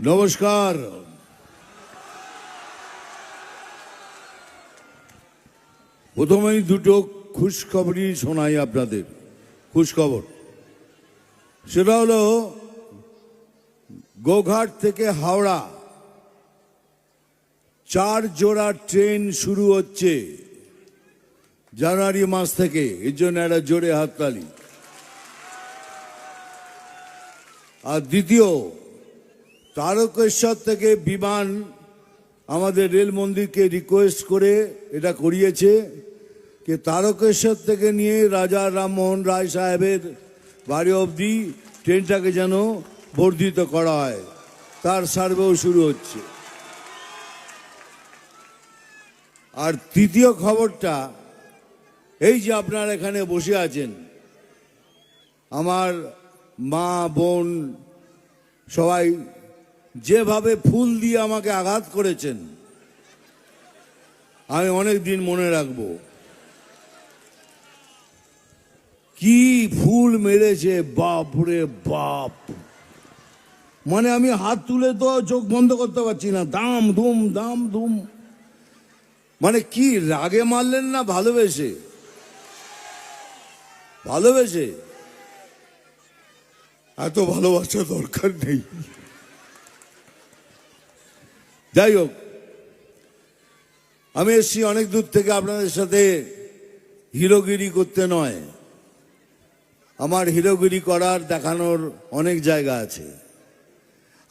নমস্কার। প্রথমেই দুটো খুশখবরই শোনাই আপনাদের। খুশখবর সেটা হলো গোঘাট থেকে হাওড়া 4 জোড়া ট্রেন শুরু হচ্ছে জানুয়ারি মাস থেকে। এর জন্য একটা জোরে হাততালি। আর দ্বিতীয়, তারকেশ্বর থেকে বিমান আমাদের রেল মন্দিরকে রিকোয়েস্ট করে এটা করিয়েছে যে তারকেশ্বর থেকে নিয়ে রাজা রামমোহন রায় সাহেবের বাড়ি অবধি ট্রেনটাকে যেন বর্ধিত করা হয়। তার সার্ভেও শুরু হচ্ছে। আর তৃতীয় খবরটা এই যে আপনারা এখানে বসে আছেন, আমার মা বোন সবাই যেভাবে ফুল দিয়ে আমাকে আঘাত করেছেন আমি অনেক দিন মনে রাখবো। কি ফুল মেরেছে, বাপ রে বাপ! মানে আমি হাত তুলে তো চোখ বন্ধ করতে পারছি না। দাম ধুম দাম ধুম। মানে কি রাগে মারলেন না ভালোবেসে? ভালোবেসে? এত ভালোবাসা দরকার নেই। যাই হোক, আমি এসছি অনেক দূর থেকে আপনাদের সাথে হিরোগিরি করতে নয়। আমার হিরোগিরি করার দেখানোর অনেক জায়গা আছে।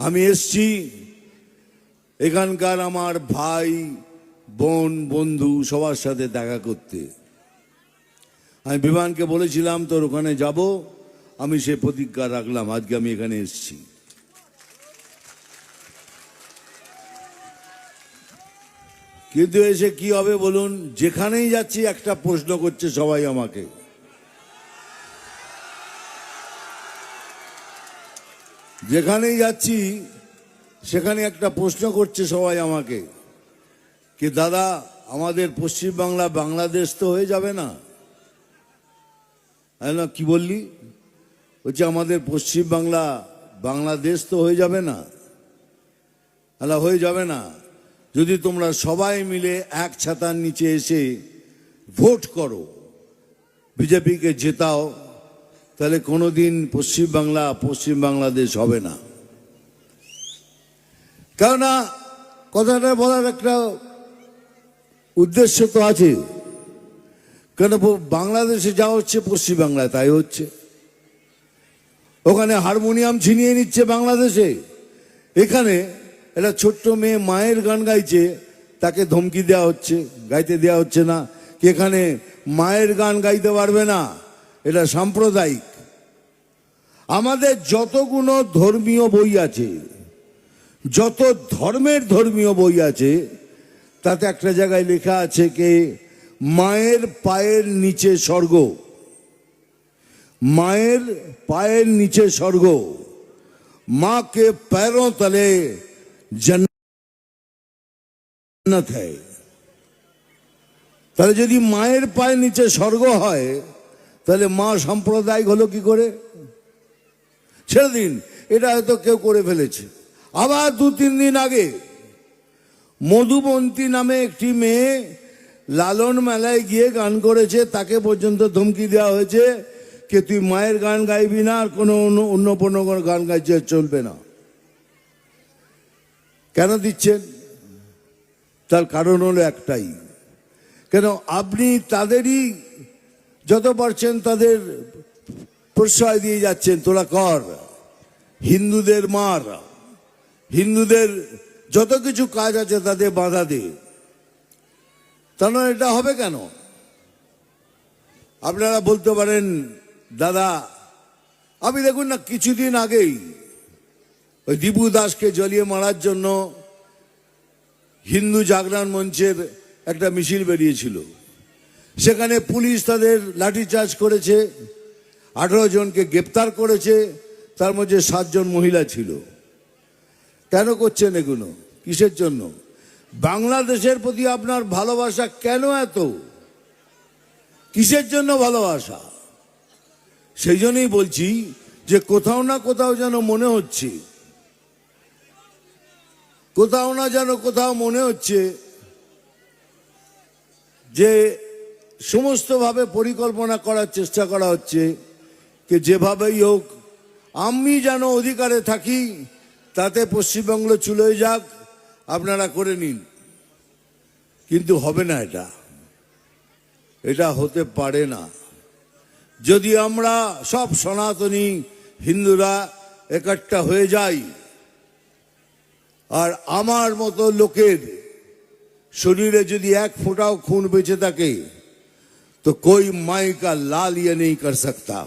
আমি এসছি এখানকার আমার ভাই বোন বন্ধু সবার সাথে দেখা করতে। আমি বিমানকে বলেছিলাম তোর ওখানে যাব, আমি সে প্রতিজ্ঞা রাখলাম। আজকে আমি এখানে এসছি। কিন্তু এসে কি হবে বলুন? যেখানেই যাচ্ছি একটা প্রশ্ন করছে সবাই আমাকে। যেখানেই যাচ্ছি সেখানে একটা প্রশ্ন করছে সবাই আমাকে কি দাদা, আমাদের পশ্চিমবাংলা বাংলাদেশ তো হয়ে যাবে না? কি বললি? বলছে আমাদের পশ্চিমবাংলা বাংলাদেশ তো হয়ে যাবে না? হয়ে যাবে না যদি তোমরা সবাই মিলে এক ছাতার নিচে এসে ভোট করো, বিজেপিকে জেতাও, তাহলে কোনোদিন পশ্চিমবাংলা পশ্চিম বাংলাদেশ হবে না। কেননা কথাটা বলার একটা উদ্দেশ্য তো আছে। কেন বাংলাদেশে যা হচ্ছে পশ্চিমবাংলায় তাই হচ্ছে। ওখানে হারমোনিয়াম ছিনিয়ে নিচ্ছে বাংলাদেশে, এখানে একটা ছোট্ট মেয়ে মায়ের গান গাইছে, তাকে ধমকি দেওয়া হচ্ছে, গাইতে দেওয়া হচ্ছে না। এখানে মায়ের গান গাইতে পারবে না, এটা সাম্প্রদায়িক। আমাদের যতগুলো ধর্মীয় বই আছে, যত ধর্মের ধর্মীয় বই আছে, তাতে একটা জায়গায় লেখা আছে কে মায়ের পায়ের নিচে স্বর্গ। মায়ের পায়ের নিচে স্বর্গ। माँ के पैरों तले जन्नत है। তাহলে যদি মায়ের পায়ের নিচে স্বর্গ হয়, তাহলে মা সাম্প্রদায়িক হলো কি করে? ছেড়ে দিন, এটা হয়তো কেউ করে ফেলেছে। আবার 2-3 দিন আগে মধুবন্তী নামে একটি মেয়ে লালন মেলায় গিয়ে গান করেছে, তাকে পর্যন্ত ধমকি দেওয়া হয়েছে যে তুই মায়ের গান গাইবি না, আর কোনো অন্য গান গাইছে চলবে না। কেন দিচ্ছেন? তার কারণ হলো একটাই, কেন আপনি তাদেরই যত পারছেন তাদের প্রশ্রয় দিয়ে যাচ্ছেন। তোরা কর, হিন্দুদের মার, হিন্দুদের যত কিছু কাজ আছে তাদের বাধা দে। তাহলে এটা হবে কেন? আপনারা বলতে পারেন দাদা, আমি দেখুন না কিছুদিন আগেই ওই দীপু দাসকে জ্বলিয়ে মারার জন্য হিন্দু জাগরণ মঞ্চের একটা মিছিল বেরিয়েছিল। সেখানে পুলিশ তাদের লাঠিচার্জ করেছে, 18 জনকে গ্রেপ্তার করেছে, তার মধ্যে 7 জন মহিলা ছিল। কেন করছেন এগুলো? কিসের জন্য? বাংলাদেশের প্রতি আপনার ভালোবাসা কেন এত? কিসের জন্য ভালোবাসা? সেই জন্যই বলছি যে কোথাও না কোথাও যেন মনে হচ্ছে কোথাও না যেন কোথাও মনে হচ্ছে যে সমস্তভাবে পরিকল্পনা করার চেষ্টা করা হচ্ছে যে যেভাবেই হোক আমি যেন অধিকারে থাকি, তাতে পশ্চিমবঙ্গ চলে যাক, আপনারা করে নিন। কিন্তু হবে না, এটা হতে পারে না। যদি আমরা সব সনাতনী হিন্দুরা একটা হয়ে যাই আর আমার মতো লোকের শরীরে যদি এক ফোঁটাও खून বেঁচে থাকে तो कोई माई का लाल ये नहीं कर सकता।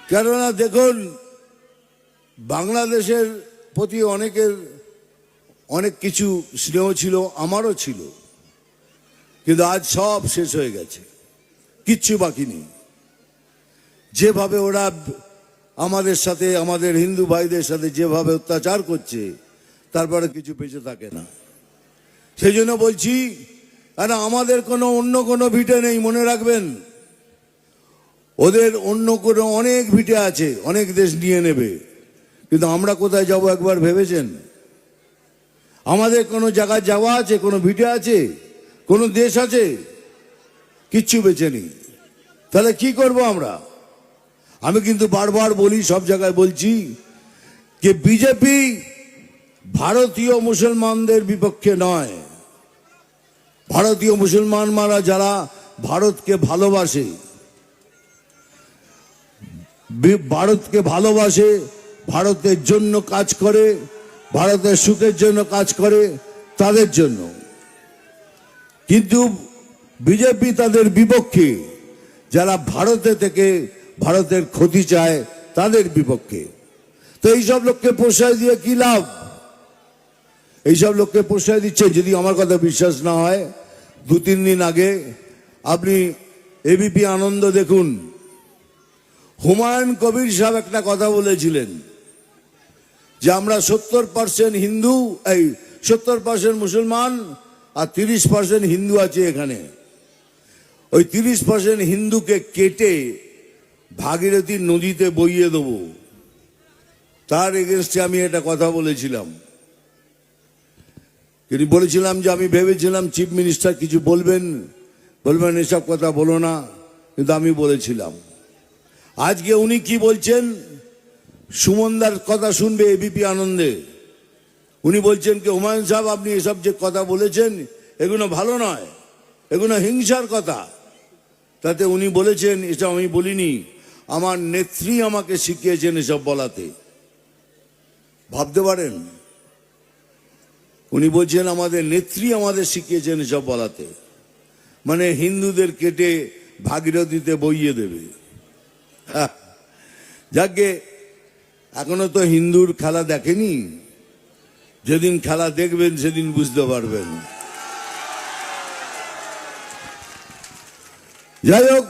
কেননা দেখুন, বাংলাদেশের প্রতি অনেকের অনেক কিছু স্নেহ ছিল, আমারও ছিল, কিন্তু আজ সব শেষ হয়ে গেছে, কিচ্ছু বাকি নেই। যেভাবে ওরা আমাদের সাথে, আমাদের হিন্দু ভাইদের সাথে যেভাবে অত্যাচার করছে, তারপরে কিছু বেঁচে থাকে না। সেই জন্য বলছি, আর আমাদের কোনো অন্য কোনো ভিটে নেই, মনে রাখবেন। ওদের অন্য কোনো অনেক ভিটে আছে, অনেক দেশ নিয়ে নেবে, কিন্তু আমরা কোথায় যাব একবার ভেবেছেন? আমাদের কোনো জায়গায় যাওয়া আছে, কোনো ভিটে আছে, কোনো দেশ আছে? কিচ্ছু বেঁচে নেই। তাহলে কি করব আমরা? আমি কিন্তু বারবার বলি, সব জায়গায় বলছি, যে বিজেপি ভারতীয় মুসলমানদের বিপক্ষে নয়। ভারতীয় মুসলমানরা যারা ভারতকে ভালোবাসে, ভারতের জন্য কাজ করে, ভারতের সুখের জন্য কাজ করে, তাদের জন্য। কিন্তু বিজেপি তাদের বিপক্ষে, যারা ভারতে থেকে ভারতের ক্ষতি চায় তাদের বিপক্ষে। তো এইসব লোককে প্রশ্রয় দিয়ে কি লাভ? এইসব লোককে প্রশ্রয় দিচ্ছে। যদি আমার কথা বিশ্বাস না হয়, 2-3 দিন আগে আপনি এবিপি আনন্দ দেখুন, হুমায়ুন কবির সাহেব একটা কথা বলেছিলেন যে আমরা 70% হিন্দু, 70% মুসলমান আর 30% হিন্দু আছে এখানে। ওই 30% হিন্দুকে কেটে ভাগীরথী নদীতে বইয়ে দেবো, তার এগেনস্টে আমি একটা কথা বলেছিলাম। তিনি বলেছিলাম যে আমি ভেবেছিলাম চিফ মিনিস্টার কিছু বলবেন, এসব কথা বলো না, কিন্তু আমি বলেছিলাম। আজকে উনি কি বলছেন? সুমনদার কথা শুনবে এবিপি আনন্দে। উনি বলছেন কি, হুমায়ুন সাহেব আপনি এসব যে কথা বলেছেন এগুলো ভালো নয়, এগুলো হিংসার কথা। তাতে উনি বলেছেন, এটা আমি বলিনি, আমার নেত্রী আমাকে শিখিয়েছেন এসব বলাতে। ভাবতে পারেন, উনি বলছেন আমাদের নেত্রী আমাদের শিখিয়েছেন এসব বলাতে, মানে হিন্দুদের কেটে ভাগীরথীতে বইয়ে দেবে। যাকে এখনো তো হিন্দুর খেলা দেখেনি, যেদিন খেলা দেখবেন সেদিন বুঝতে পারবেন। যাই হোক,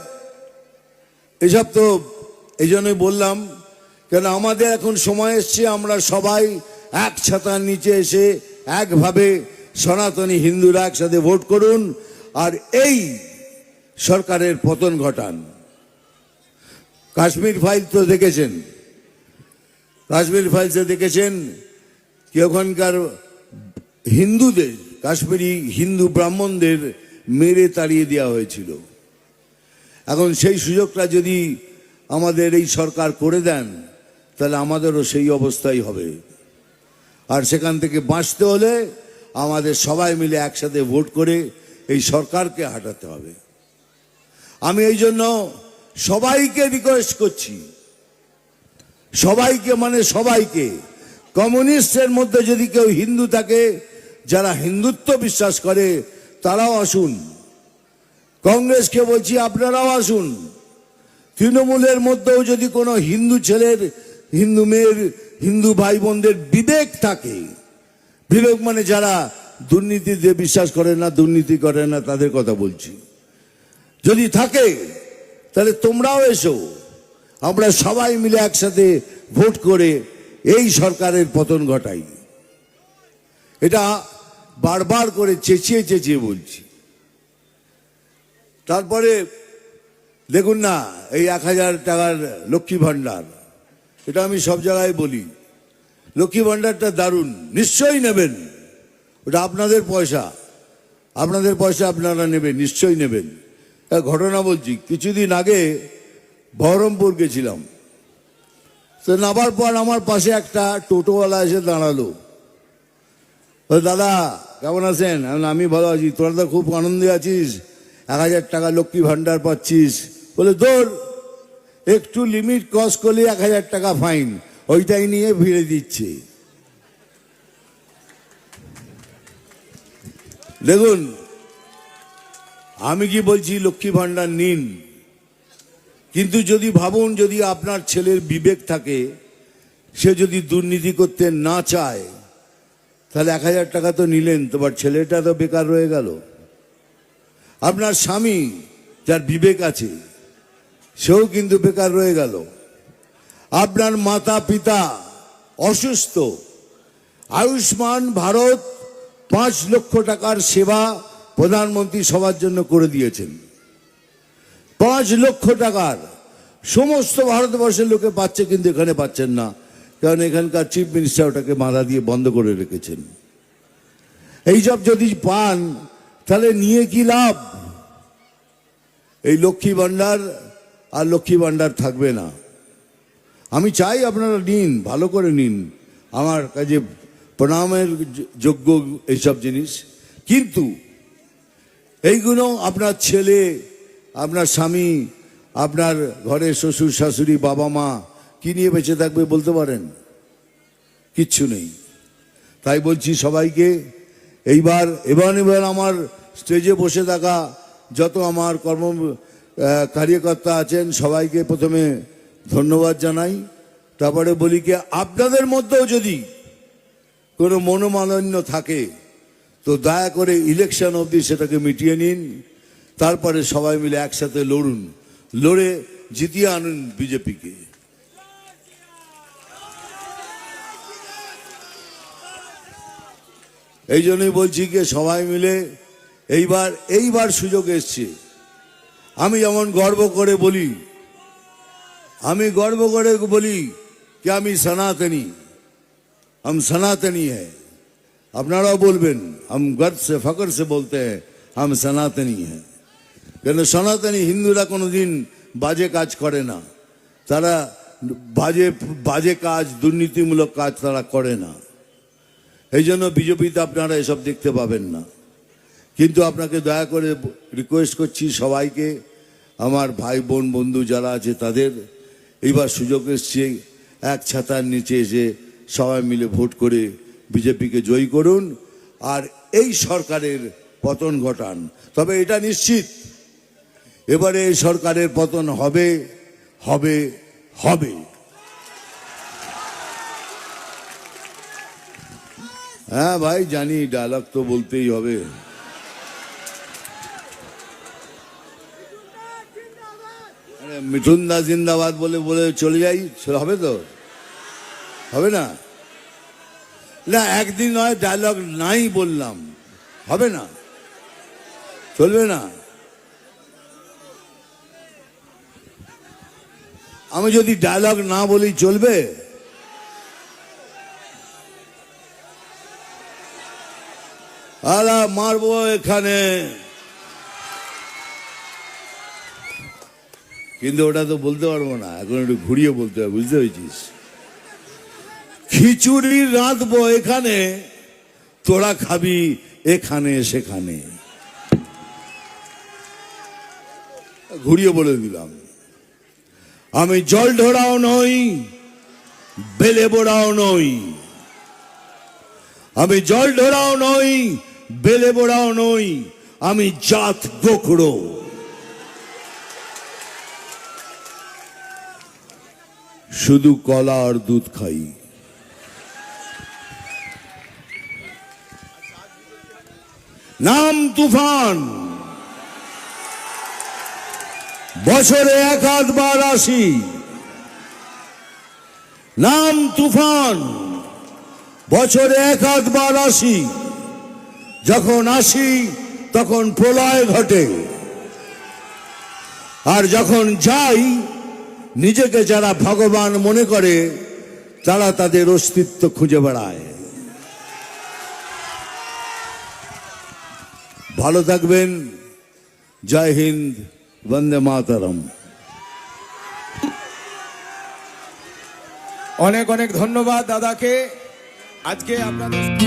এসব তো এই জন্যই বললাম, কেন আমাদের এখন সময় এসছে আমরা সবাই এক ছাতার নিচে এসে একভাবে সনাতনী হিন্দুরা একসাথে ভোট করুন আর এই সরকারের পতন ঘটান। কাশ্মীর ফাইল তো দেখেছেন, কাশ্মীর ফাইলসে দেখেছেন কি ওখানকার হিন্দুদের, কাশ্মীরি হিন্দু ব্রাহ্মণদের মেরে তাড়িয়ে দেওয়া হয়েছিল। এখন সেই সুযোগটা যদি আমাদের এই সরকার করে দেন, তাহলে আমাদেরও সেই অবস্থাই হবে। আর সেখান থেকে বাঁচতে হলে আমাদের সবাই মিলে একসাথে ভোট করে এই সরকারকে হাঁটাতে হবে। আমি এই জন্য সবাইকে রিকোয়েস্ট করছি, সবাইকে, মানে সবাইকে, কমিউনিস্টের মধ্যে যদি কেউ হিন্দু থাকে, যারা হিন্দুত্ব বিশ্বাস করে, তারাও আসুন। কংগ্রেসকে বলছি আপনারাও আসুন। তৃণমূলের মধ্যেও যদি কোনো হিন্দু ছেলের, হিন্দু মেয়ের, হিন্দু ভাই বোনদের বিবেক থাকে, বিবেক মানে যারা দুর্নীতিতে বিশ্বাস করে না, দুর্নীতি করে না, তাদের কথা বলছি, যদি থাকে তাহলে তোমরাও এসো। আমরা সবাই মিলে একসাথে ভোট করে এই সরকারের পতন ঘটাই। এটা বারবার করে চেঁচিয়ে চেঁচিয়ে বলছি। তারপরে দেখুন না, এই 1000 টাকার লক্ষ্মী ভাণ্ডার, এটা আমি সব জায়গায় বলি, লক্ষ্মী ভাণ্ডারটা দারুণ, নিশ্চয়ই নেবেন। ওটা আপনাদের পয়সা, আপনাদের পয়সা আপনারা নেবেন, নিশ্চয়ই নেবেন। ঘটনা বলছি, কিছুদিন আগে বহরমপুর গেছিলাম, তো নামার পর আমার পাশে একটা টোটোওয়ালা এসে দাঁড়ালো। দাদা কেমন আছেন? আমি ভালো আছি। তোরা তো খুব আনন্দে আছিস, 1000 টাকা লক্ষ্মী ভাণ্ডার পাচ্ছিস। বলে দৌড়, একটু লিমিট ক্রস করলে 1000 টাকা ফাইন, ওইটাই নিয়ে ভিড়ে দিচ্ছে। দেখুন, আমি কি বলছি লক্ষ্মী ভাণ্ডার নিন, কিন্তু যদি ভাবুন, যদি আপনার ছেলের বিবেক থাকে, সে যদি দুর্নীতি করতে না চায়, তাহলে 1000 টাকা তো নিলেন, তোমার ছেলেটা তো বেকার রয়ে গেল। আপনার স্বামী যার বিবেক আছে, সেও কিন্তু বেকার রয়ে গেল। আপনার মাতা পিতা অসুস্থ, আয়ুষ্মান ভারত 5 লক্ষ টাকার সেবা প্রধানমন্ত্রী সবার জন্য করে দিয়েছেন। 5 লক্ষ টাকার, সমস্ত ভারতবর্ষের লোকে পাচ্ছে, কিন্তু এখানে পাচ্ছেন না, কারণ এখানকার চিফ মিনিস্টার ওটাকে বাধা দিয়ে বন্ধ করে রেখেছেন। এইসব যদি পান, তাহলে নিয়ে কি লাভ? এই লক্ষ্মী ভাণ্ডার আর লক্ষ্মী ভাণ্ডার থাকবে না। আমি চাই আপনারা নিন, ভালো করে নিন, আমার কাছে প্রণামের যোগ্য এইসব জিনিস। কিন্তু এইগুলো আপনার ছেলে, আপনার স্বামী, আপনার ঘরে শ্বশুর শাশুড়ি, বাবা মা কি নিয়ে বেঁচে থাকবে বলতে পারেন? কিচ্ছু নেই। তাই বলছি সবাইকে, এবার আমার স্টেজে বসে থাকা যত আমার কার্যকর্তা আছেন, সবাইকে প্রথমে ধন্যবাদ জানাই। তারপরে বলি কি, আপনাদের মধ্যেও যদি কোনো মনোমালিন্য থাকে, তো দয়া করে ইলেকশন অবধি সেটাকে মিটিয়ে নিন, তারপরে সবাই মিলে একসাথে লড়ুন, লড়ে জিতিয়ে আনুন বিজেপিকে। এই জন্যই বলছি কি, সবাই মিলে এইবার সুযোগ এসছে। আমি যেমন গর্ব করে বলি कि আমি সনাতনী, हम सनातनी है। আপনারাও বলবেন, हम गर्व से फख्र से बोलते हैं हम सनातनी हैं। কেন সনাতনী হিন্দুরা কোনোদিন বাজে কাজ করে না, তারা বাজে কাজ, দুর্নীতিমূলক কাজ তারা করে না। এই জন্য বিজেপিতে আপনারা এসব দেখতে পাবেন না। কিন্তু আপনাকে দয়া করে রিকোয়েস্ট করছি সবাইকে, আমার ভাই বোন বন্ধু যারা আছে তাদের, এইবার সুযোগ এসছে, এক ছাতার নিচে এসে সবাই মিলে ভোট করে বিজেপিকে জয়ী করুন, আর এই সরকারের পতন ঘটান। তবে এটা নিশ্চিত, এবারে এই সরকারের পতন হবে হবে হবে। হ্যাঁ ভাই জানি, ডায়লগ তো বলতেই হবে। মিঠুন দা জিন্দাবাদ বলে বলে চলে যাই, হবে তো? হবে না? না, একদিন নয়, ডায়লগ নাই বললাম, হবে না, চলবে না। আমি যদি ডায়লগ না বলি চলবে? আলা মারবো এখানে, কিন্তু ওটা তো বলতে পারবো না, এখন একটু ঘুরিয়ে বলতে হবে, বুঝতে পেরেছিস? খিচুড়ি রাঁধবো এখানে, তোরা খাবি এখানে সেখানে, ঘুরিয়ে বলে দিলাম। আমি জল ঢোড়াও নই, বেলে বোড়াও নই, আমি জল ঢোড়াও নই, বেলে বোড়াও নই, আমি জাত গোখরো। শুধু কলা আর দুধ খাই। নাম তুফান, বছরে 1 বার আসি। নাম তুফান, বছরে 1 বার আসি। যখন আসি তখন প্রলয় ঘটে, আর যখন যাই, নিজেকে যারা ভগবান মনে করে তারা তাদের অস্তিত্ব খুঁজে বেড়ায়। ভালো থাকবেন। জয় হিন্দ, বন্দে মাতরম। অনেক অনেক ধন্যবাদ দাদাকে। আজকে আপনাদের